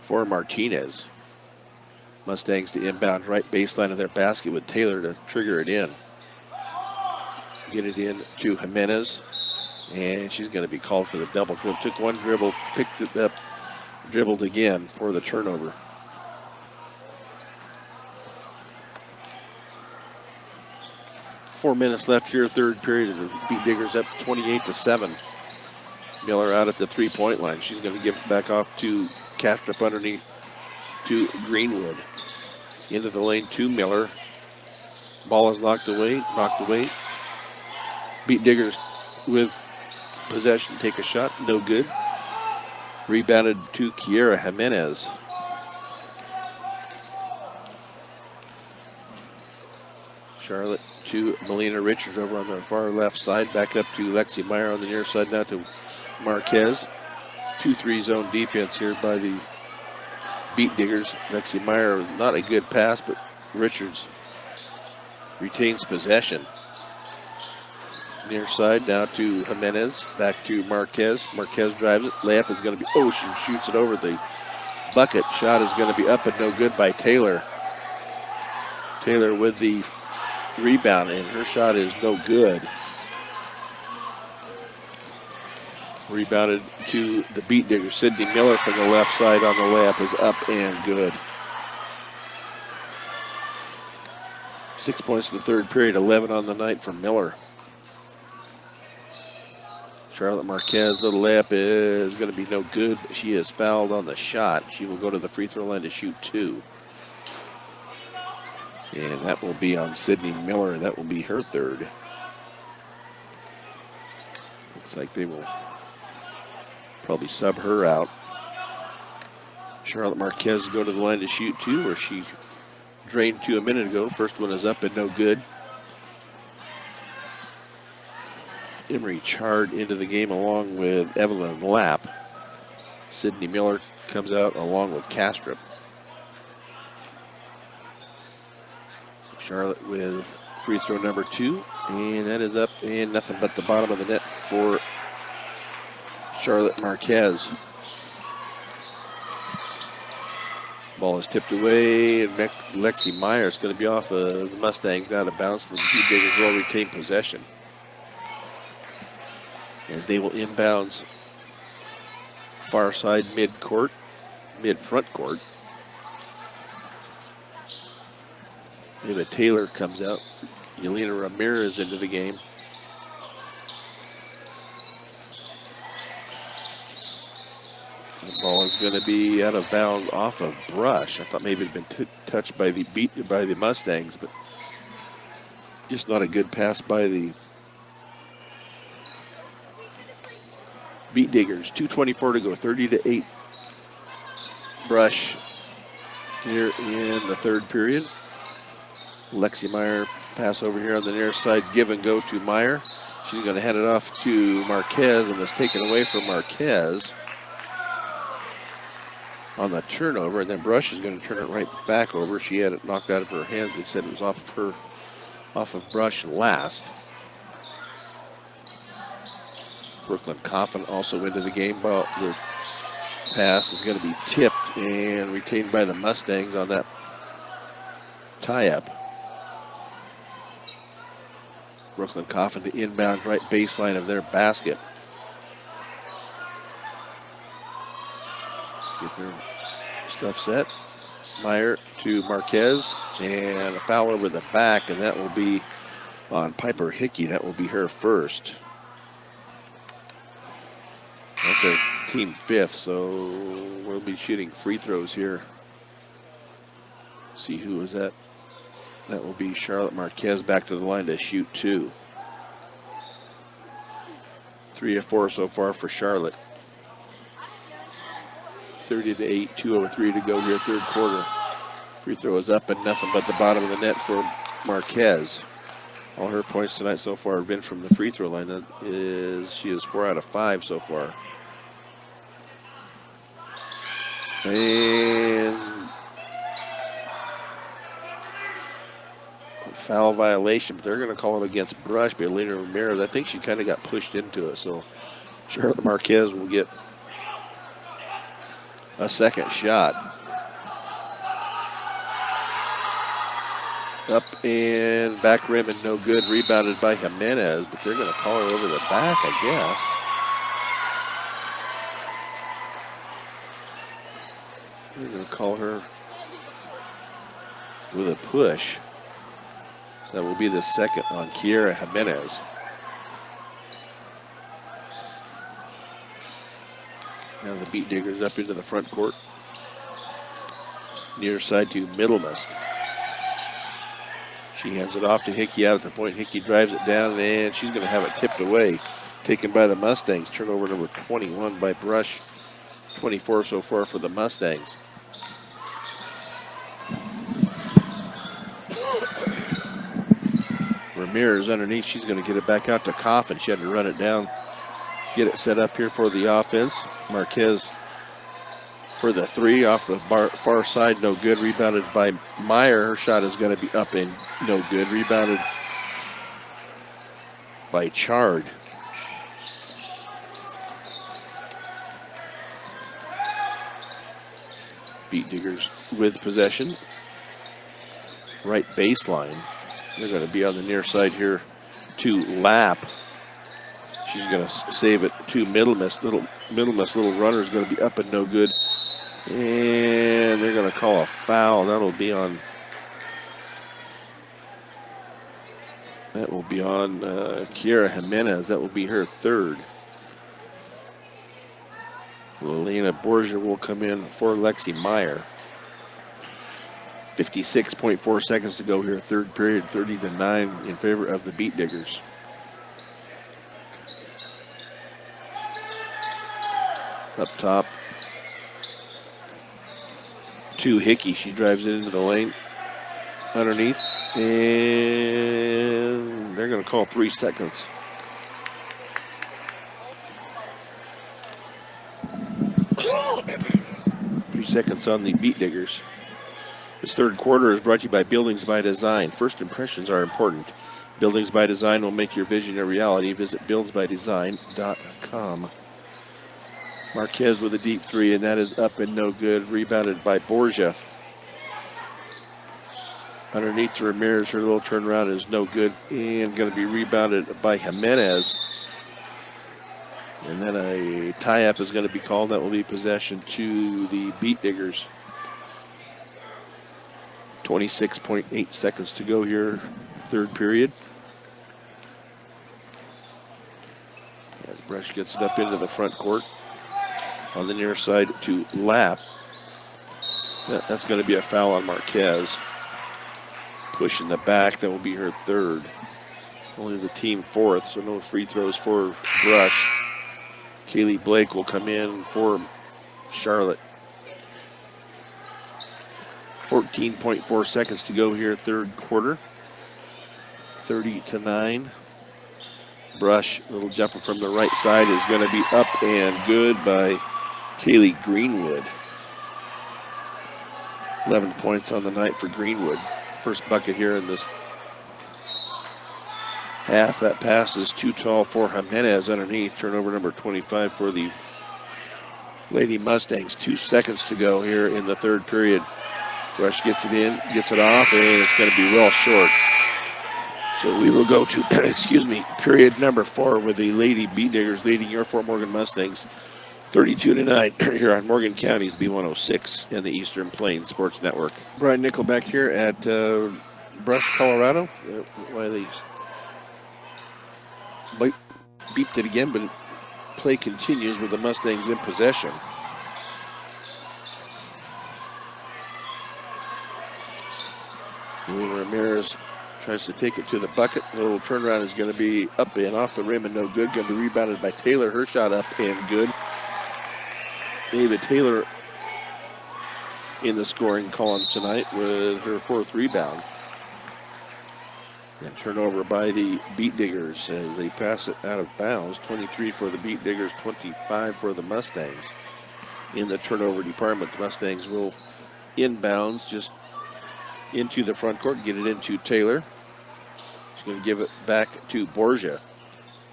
for Martinez. Mustangs to inbound right baseline of their basket with Taylor to trigger it in. Get it in to Jimenez, and she's going to be called for the double dribble. Took one dribble, picked it up, dribbled again for the turnover. Four minutes left here, third period of the Beat Diggers up 28-7. Miller out at the three-point line. She's going to give it back off to Castrop underneath to Greenwood. Into the lane to Miller. Ball is knocked away. Beat Diggers with possession. Take a shot. No good. Rebounded to Kiera Jimenez. Charlotte to Melina Richards over on the far left side. Back up to Lexi Meyer on the near side. Now to Marquez. 2-3 zone defense here by the Beat Diggers. Lexi Meyer, not a good pass, but Richards retains possession. Near side now to Jimenez. Back to Marquez. Marquez drives it. Layup is going to be, she shoots it over the bucket. Shot is going to be up and no good by Taylor. Taylor with the rebound, and her shot is no good. Rebounded to the Beat Digger. Sydney Miller from the left side on the layup is up and good. 6 points in the third period, 11 on the night from Miller. Charlotte Marquez, little layup is going to be no good. She is fouled on the shot. She will go to the free throw line to shoot 2. And that will be on Sydney Miller. That will be her 3rd. Looks like they will probably sub her out. Charlotte Marquez go to the line to shoot 2, where she drained 2 a minute ago. First one is up and no good. Emery Chard into the game along with Evelyn Lapp. Sydney Miller comes out along with Castrop. Charlotte with free throw number 2, and that is up and nothing but the bottom of the net for Charlotte Marquez. Ball is tipped away, and Lexi Meyer is going to be off of the Mustangs out of bounds. The Beat Diggers will retain possession as they will inbounds far side mid-front court. Eva Taylor comes out. Yelena Ramirez into the game. The ball is going to be out of bounds off of Brush. I thought maybe it had been touched by the Mustangs, but Just not a good pass by the Beat Diggers. 2:24 to go, 30-8. Brush here in the third period. Lexi Meyer pass over here on the near side, give and go to Meyer. She's going to hand it off to Marquez, and it's taken away from Marquez on the turnover, and then Brush is going to turn it right back over. She had it knocked out of her hand. They said it was off of Brush last. Brooklyn Coffin also into the game. But the pass is going to be tipped and retained by the Mustangs on that tie-up. Brooklyn Coffin to inbound right baseline of their basket. Get their stuff set. Meyer to Marquez, and a foul over the back, and that will be on Piper Hickey. That will be her first. That's her team fifth, so we'll be shooting free throws here. See who was that. That will be Charlotte Marquez back to the line to shoot two. 3 of 4 so far for Charlotte. 30-8, 2:03 to go here, third quarter. Free throw is up and nothing but the bottom of the net for Marquez. All her points tonight so far have been from the free throw line. She is 4 out of 5 so far. And foul violation, but they're going to call it against Brush by Elena Ramirez. I think she kind of got pushed into it, so Charlotte Marquez will get a second shot. Up and back rim and no good. Rebounded by Jimenez, but they're going to call her over the back, I guess. They're going to call her with a push. So that will be the second on Kiera Jimenez. Now the Beat Diggers up into the front court. Near side to Middlemist. She hands it off to Hickey out at the point. Hickey drives it down, and she's going to have it tipped away. Taken by the Mustangs. Turnover number 21 by Brush. 24 so far for the Mustangs. Ramirez underneath. She's going to get it back out to Coffin. She had to run it down. Get it set up here for the offense. Marquez for the three off the far side, no good. Rebounded by Meyer. Her shot is going to be up and no good. Rebounded by Chard. Beat Diggers with possession. Right baseline. They're going to be on the near side here to Lapp. She's going to save it to Middlemist. Little runner is going to be up and no good. And they're going to call a foul. That will be on Kiera Jimenez. That will be her third. Elena Borgia will come in for Lexi Meyer. 56.4 seconds to go here, third period, 30-9 in favor of the Beat Diggers. Up top to Hickey. She drives it into the lane underneath, and they're going to call 3 seconds. Three seconds on the Beat Diggers. This third quarter is brought to you by Buildings by Design. First impressions are important. Buildings by Design will make your vision a reality. Visit buildsbydesign.com. Marquez with a deep three, and that is up and no good. Rebounded by Borgia. Underneath to Ramirez, her little turnaround is no good, and going to be rebounded by Jimenez. And then a tie-up is going to be called. That will be possession to the Beat Diggers. 26.8 seconds to go here, third period. As Brush gets it up into the front court. On the near side to Lapp. That's going to be a foul on Marquez. push in the back. That will be her third. Only the team fourth, so no free throws for Brush. Kaylee Blake will come in for Charlotte. 14.4 seconds to go here, third quarter. 30-9. Brush, little jumper from the right side is going to be up and good by Kaylee Greenwood. 11 points on the night for Greenwood. First bucket here in this half. That pass is too tall for Jimenez underneath. Turnover number 25 for the Lady Mustangs. 2 seconds to go here in the third period. Brush gets it in, gets it off, and it's going to be well short. So we will go to, period number 4 with the Lady Beat Diggers leading your Fort Morgan Mustangs 32-9 here on Morgan County's B106 and the Eastern Plains Sports Network. Brian Nickelback here at Brush, Colorado. Why they beeped it again, but play continues with the Mustangs in possession. Ramirez tries to take it to the bucket. The little turnaround is going to be up and off the rim and no good. Going to be rebounded by Taylor. Her shot up and good. Ava Taylor in the scoring column tonight with her 4th rebound. And turnover by the Beat Diggers as they pass it out of bounds. 23 for the Beat Diggers, 25 for the Mustangs. In the turnover department, the Mustangs will inbounds just into the front court, get it into Taylor. She's going to give it back to Borgia.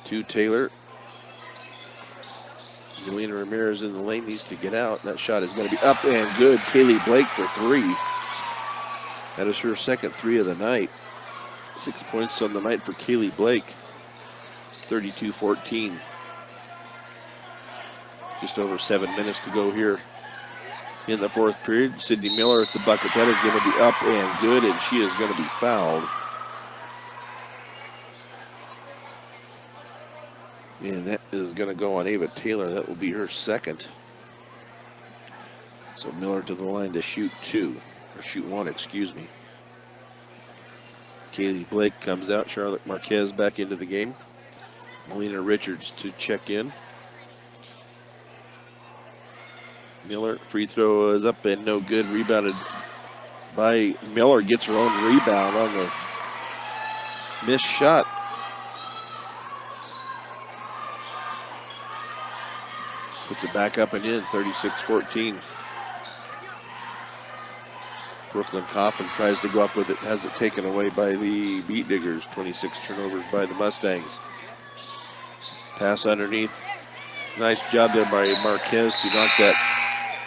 To Taylor. Yelena Ramirez in the lane needs to get out. That shot is going to be up and good. Kaylee Blake for 3. That is her second 3 of the night. 6 points on the night for Kaylee Blake. 32-14. Just over 7 minutes to go here in the fourth period. Sydney Miller at the bucket. That is going to be up and good, and she is going to be fouled. And that is going to go on Ava Taylor. That will be her second. So Miller to the line to shoot 1, excuse me. Kaylee Blake comes out. Charlotte Marquez back into the game. Melina Richards to check in. Miller, free throw is up and no good. Rebounded by Miller. Gets her own rebound on the missed shot. Puts it back up and in, 36-14. Brooklyn Coffin tries to go up with it, has it taken away by the Beat Diggers. 26 turnovers by the Mustangs. Pass underneath. Nice job there by Marquez to knock that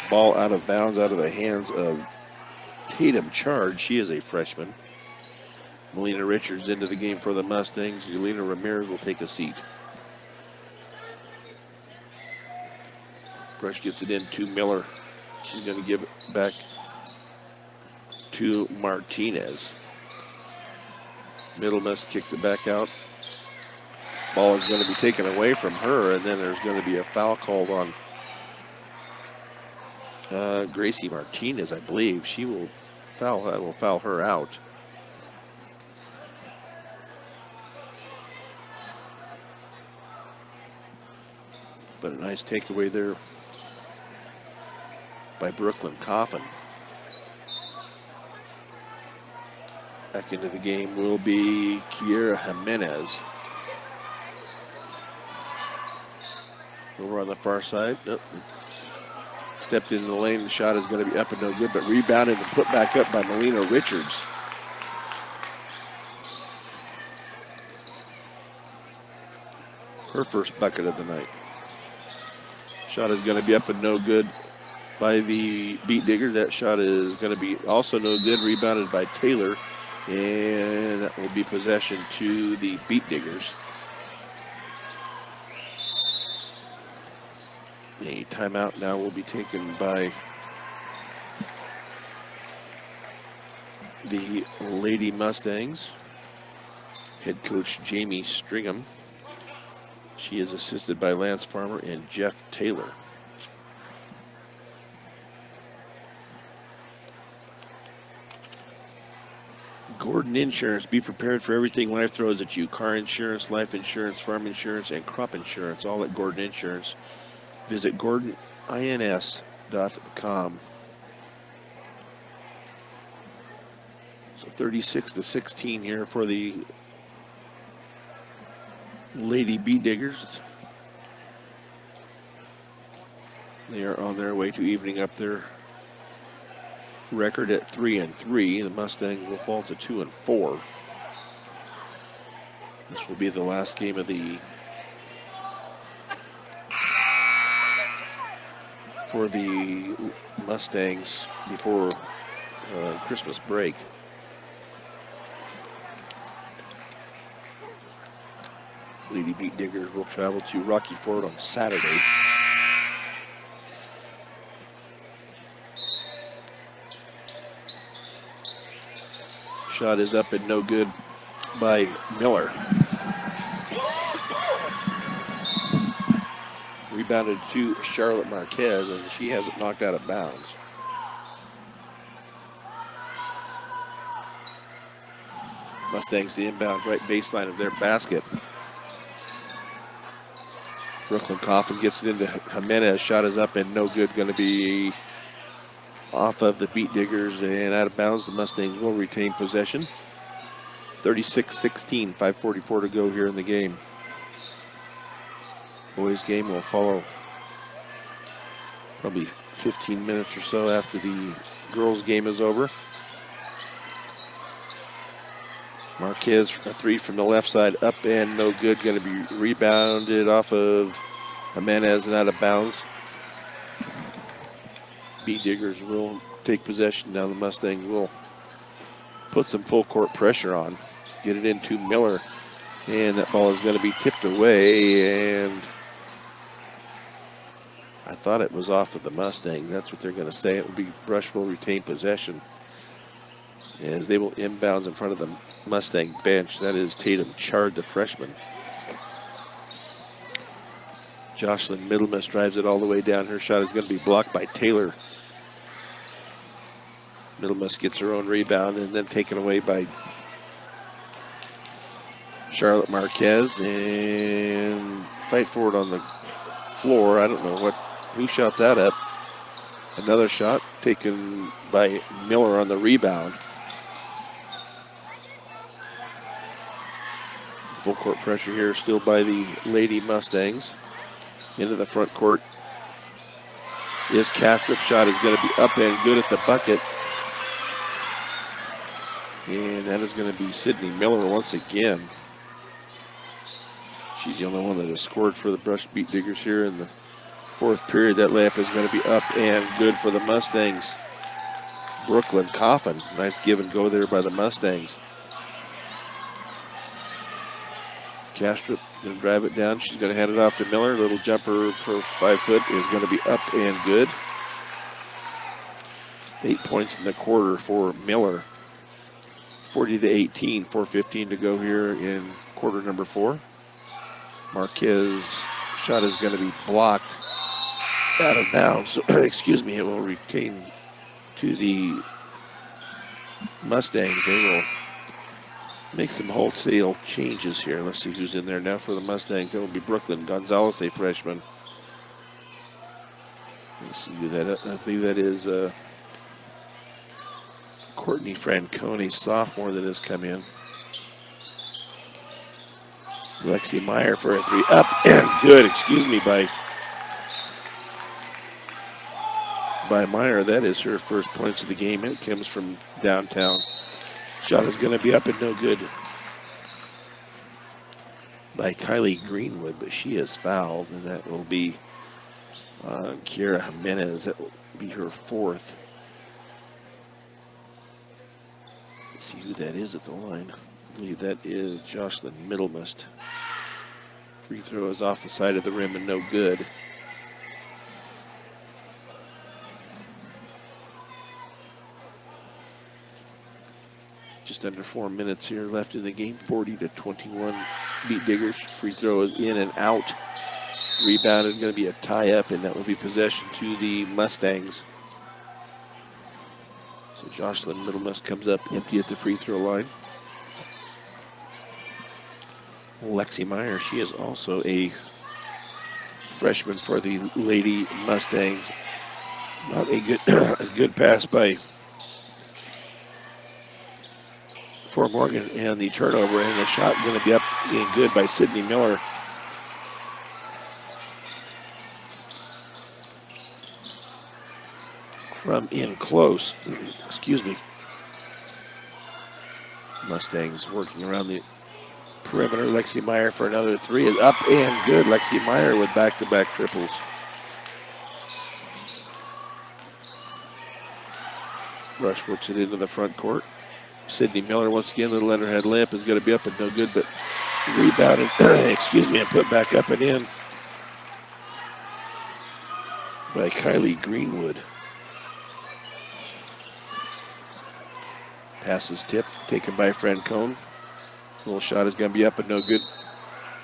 ball out of bounds, out of the hands of Tatum Chard. She is a freshman. Melina Richards into the game for the Mustangs. Yelena Ramirez will take a seat. Brush gets it in to Miller. She's going to give it back to Martinez. Middlemiss kicks it back out. Ball is going to be taken away from her, and then there's going to be a foul called on Gracie Martinez, I believe. She will foul her out. But a nice takeaway there by Brooklyn Coffin. Back into the game will be Kiera Jimenez. Over on the far side. Nope. Stepped into the lane. The shot is going to be up and no good, but rebounded and put back up by Melina Richards. Her first bucket of the night. Shot is going to be up and no good by the Beat Digger. That shot is going to be also no good. Rebounded by Taylor. And that will be possession to the Beat Diggers. A timeout now will be taken by the Lady Mustangs. Head coach Jamie Stringham. She is assisted by Lance Farmer and Jeff Taylor. Gordon Insurance. Be prepared for everything life throws at you. Car insurance, life insurance, farm insurance, and crop insurance. All at Gordon Insurance. Visit GordonINS.com. So 36-16 here for the Lady Bee Diggers. They are on their way to evening up their record at 3-3. The Mustangs will fall to 2-4. This will be the last game of the for the Mustangs before Christmas break. Lady Bee Diggers will travel to Rocky Ford on Saturday. Shot is up and no good by Miller. Rebounded to Charlotte Marquez, and she has it knocked out of bounds. Mustangs the inbound right baseline of their basket. Brooklyn Coffin gets it into Jimenez. Shot is up and no good. Going to be off of the Beat Diggers and out of bounds. The Mustangs will retain possession. 36-16, 5:44 to go here in the game. Boys game will follow probably 15 minutes or so after the girls game is over. Marquez, a three from the left side, up and no good. Going to be rebounded off of Jimenez and out of bounds. Bee Diggers will take possession. Now the Mustangs will put some full court pressure on. Get it into Miller. And that ball is going to be tipped away. And I thought it was off of the Mustangs. That's what they're going to say. It will be Brush will retain possession as they will inbounds in front of the Mustang bench. That is Tatum Chard, the freshman. Jocelyn Middlemas drives it all the way down. Her shot is going to be blocked by Taylor. Middlemas gets her own rebound and then taken away by Charlotte Marquez. And fight for it on the floor. I don't know who shot that up. Another shot taken by Miller on the rebound. Full court pressure here still by the Lady Mustangs. Into the front court is Kastrup. Shot is going to be up and good at the bucket. And that is going to be Sydney Miller once again. She's the only one that has scored for the Brush Beat Diggers here in the fourth period. That layup is going to be up and good for the Mustangs. Brooklyn Coffin. Nice give and go there by the Mustangs. Kastrup going to drive it down. She's going to hand it off to Miller. Little jumper for 5 foot is going to be up and good. 8 points in the quarter for Miller. 40-18, 4:15 to go here in quarter number 4. Marquez shot is going to be blocked out of bounds. So, excuse me, it will retain to the Mustangs. They will make some wholesale changes here. Let's see who's in there now for the Mustangs. That will be Brooklyn Gonzalez, a freshman. Let's see who that is. I believe that is Courtney Francone, sophomore, that has come in. Lexi Meyer for a three. Up and good, excuse me, by Meyer. That is her first points of the game. It comes from downtown. Shot is going to be up and no good by Kylie Greenwood, but she is fouled, and that will be Kiera Jimenez. That will be her fourth. Let's see who that is at the line. I believe that is Jocelyn Middlemas. Free throw is off the side of the rim and no good. Just under 4 minutes here left in the game. 40-21 Beat Diggers. Free throw is in and out. Rebounded, going to be a tie up, and that will be possession to the Mustangs. So Jocelyn Middlemiss comes up empty at the free throw line. Lexi Meyer, she is also a freshman for the Lady Mustangs. Not a good, a good pass by for Morgan, and the turnover, and the shot going to be up and good by Sydney Miller. From in close, excuse me. Mustangs working around the perimeter. Lexi Meyer for another three is up and good. Lexi Meyer with back-to-back triples. Brush works it into the front court. Sydney Miller once again, the letterhead layup is going to be up and no good, but rebounded, excuse me, and put back up and in by Kylie Greenwood. Passes tip, taken by Francone. Little shot is going to be up and no good.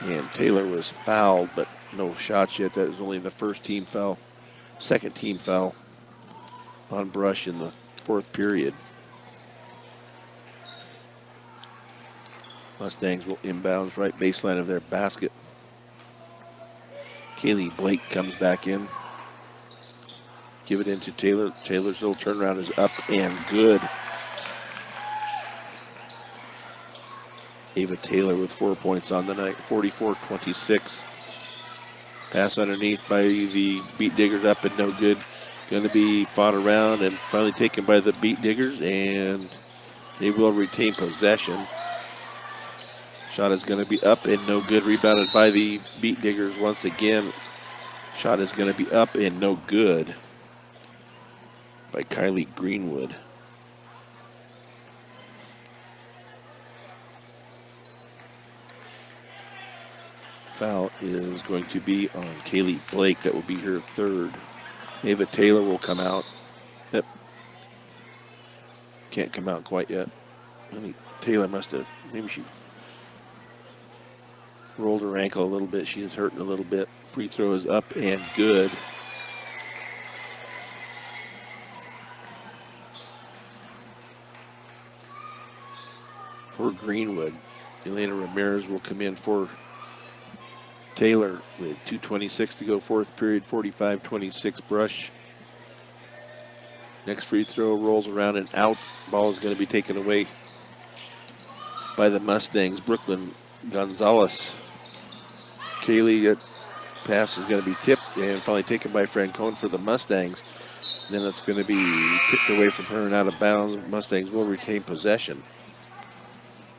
And Taylor was fouled, but no shots yet. That was only the first team foul. Second team foul on Brush in the fourth period. Mustangs will inbounds right baseline of their basket. Kaylee Blake comes back in. Give it into Taylor. Taylor's little turnaround is up and good. Ava Taylor with 4 points on the night, 44-26. Pass underneath by the Beat Diggers, up and no good. Going to be fought around and finally taken by the Beat Diggers, and they will retain possession. Shot is going to be up and no good. Rebounded by the Beat Diggers once again. Shot is going to be up and no good by Kylie Greenwood. Foul is going to be on Kaylee Blake. That will be her third. Ava Taylor will come out. Yep. Can't come out quite yet. I think Taylor must have, maybe she rolled her ankle a little bit. She is hurting a little bit. Free throw is up and good. For Greenwood, Elena Ramirez will come in for Taylor with 2:26 to go, fourth period, 45-26 Brush. Next free throw rolls around and out. Ball is going to be taken away by the Mustangs. Brooklyn Gonzalez. Kaylee, that pass is going to be tipped and finally taken by Francone for the Mustangs. Then it's going to be tipped away from her and out of bounds. Mustangs will retain possession.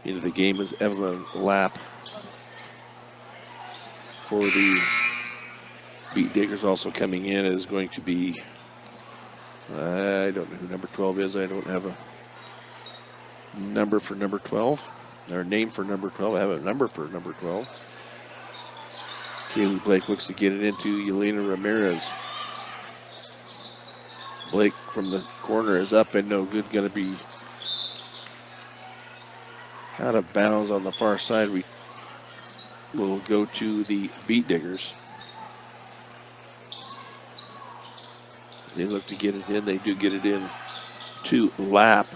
Into the game is Evelyn Lapp for the Beat Diggers. Also coming in is going to be, I don't know who number 12 is. I don't have a number for number 12, or a name for number 12. I have a number for number 12. Kaylee Blake looks to get it into Yelena Ramirez. Blake from the corner is up and no good. Going to be out of bounds on the far side. We will go to the Beat Diggers. They look to get it in. They do get it in to Lapp.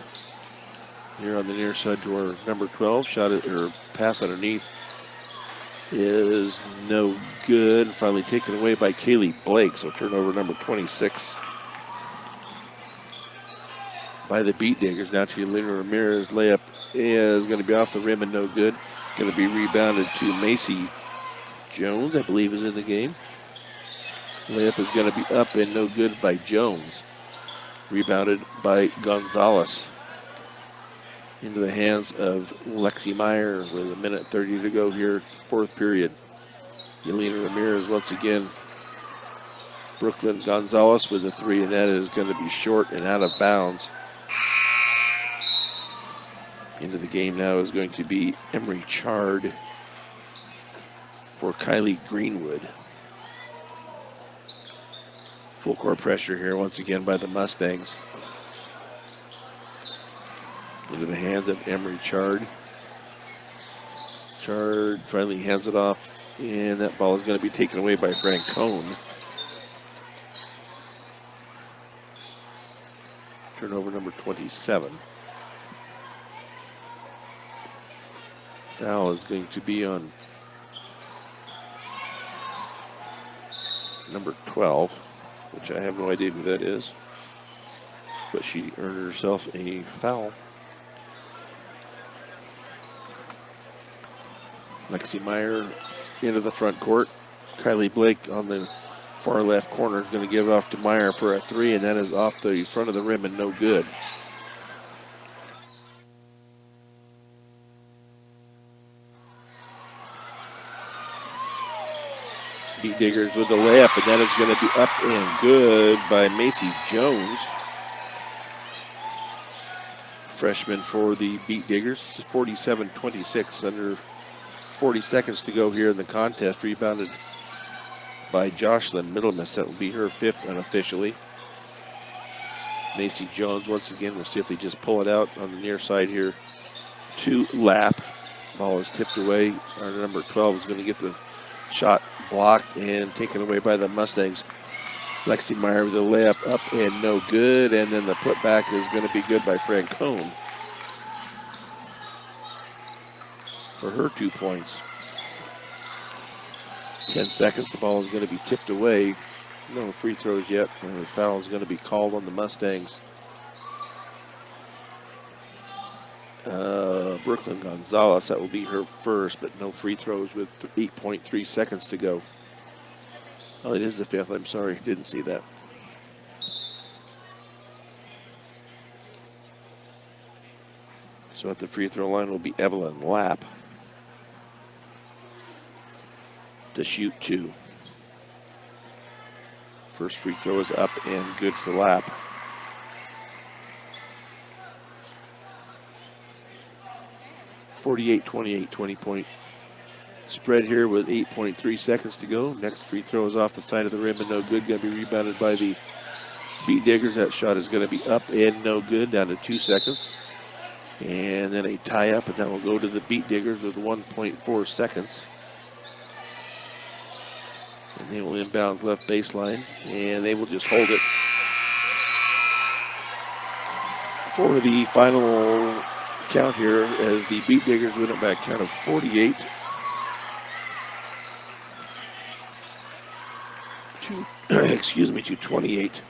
Here on the near side to our number 12. Shot it, or pass underneath is no good. Finally taken away by Kaylee Blake. So turnover number 26 by the Beat Diggers. Now to Yelena Ramirez. Layup is going to be off the rim and no good. Going to be rebounded to Macy Jones, I believe, is in the game. Layup is going to be up and no good by Jones. Rebounded by Gonzalez. Into the hands of Lexi Meyer with 1:30 to go here, fourth period. Yelena Ramirez once again. Brooklyn Gonzalez with a three, and that is going to be short and out of bounds. Into the game now is going to be Emery Chard for Kylie Greenwood. Full court pressure here once again by the Mustangs. Into the hands of Emery Chard. Chard finally hands it off, and that ball is going to be taken away by Francone. Turnover number 27. Foul is going to be on number 12, which I have no idea who that is. But she earned herself a foul. Lexi Meyer into the front court. Kylie Blake on the far left corner is going to give it off to Meyer for a three, and that is off the front of the rim and no good. Beat Diggers with the layup, and that is going to be up and good by Macy Jones. Freshman for the Beat Diggers. This is 47-26, under 40 seconds to go here in the contest. Rebounded by Jocelyn Middlemiss. That will be her fifth unofficially. Macy Jones once again. We'll see if they just pull it out on the near side here to Lap. Ball is tipped away. Our number 12 is going to get the shot blocked and taken away by the Mustangs. Lexi Meyer with a layup up and no good, and then the putback is going to be good by Francone for her 2 points. 10 seconds, the ball is going to be tipped away. No free throws yet, and the foul is going to be called on the Mustangs. Brooklyn Gonzalez, that will be her first, but no free throws with 8.3 seconds to go. Oh, it is the fifth. I'm sorry, didn't see that. So at the free throw line will be Evelyn Lapp to shoot 2. First free throw is up and good for Lapp. (48-28), 20-point spread here with 8.3 seconds to go. Next free throw is off the side of the rim and no good. Going to be rebounded by the Beat Diggers. That shot is going to be up and no good, down to 2 seconds. And then a tie up, and that will go to the Beat Diggers with 1.4 seconds. And they will inbound left baseline, and they will just hold it for the final count here as the Beat Diggers win it by a count of 48 to 28.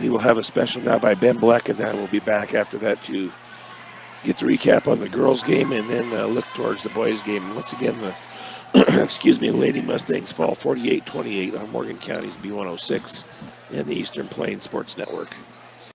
We will have a special now by Ben Black, and then we'll be back after that to get the recap on the girls' game and then look towards the boys' game. And once again, the Lady Mustangs fall 48-28 on Morgan County's B106 and the Eastern Plains Sports Network.